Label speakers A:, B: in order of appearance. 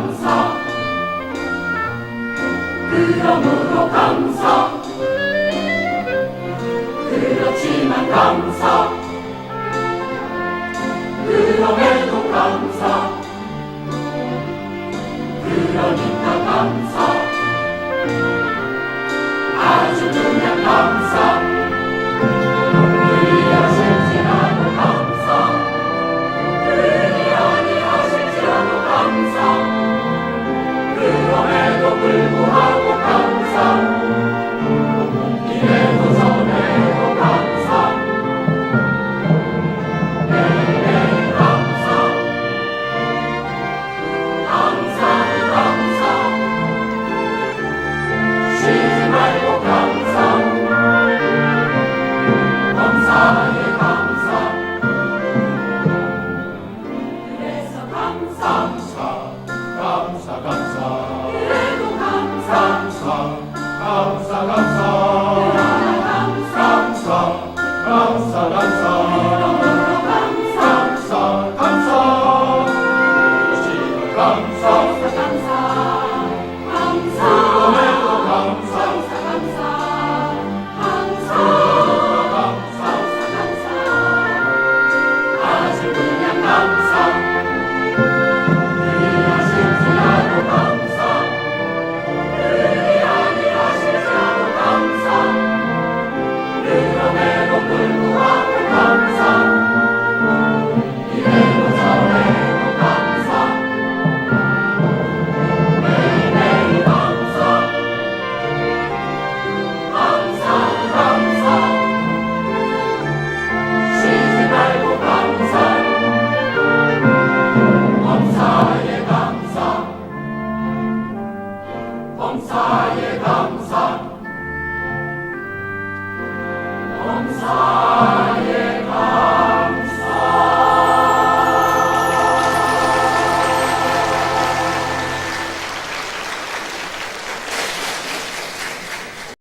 A: 감사 그러므로 감사 그렇지만 감사 그럼에도 감사 그러니까 감사 아주 그냥 감사 그리 하실지라도 감사 그리 아니하실지라도 감사 그럼에도 불구하고 감사 이래도 저래도 감사 매일매일 감사 항상 감사 쉬지 말고 감사 감사에 감사 그래서 감사
B: 감사 감사
A: 그래도 감사
B: 감사 감사
A: 감사
B: 감사 감사
A: 그러므로 감사
B: 감사 감사 지금 감사
A: 감사 감사
B: 그럼에도 감사
A: 감사 감사
B: 감사
A: 아주 그냥 감사 그리 하실지라도 감사 그리 아니하실지라도 감사 그럼에도 불구하고 감사 이래도 저래도 감사 매일매일 감사 항상 감사 쉬지 말고 감사 범사에 감사 범사에 감사 범사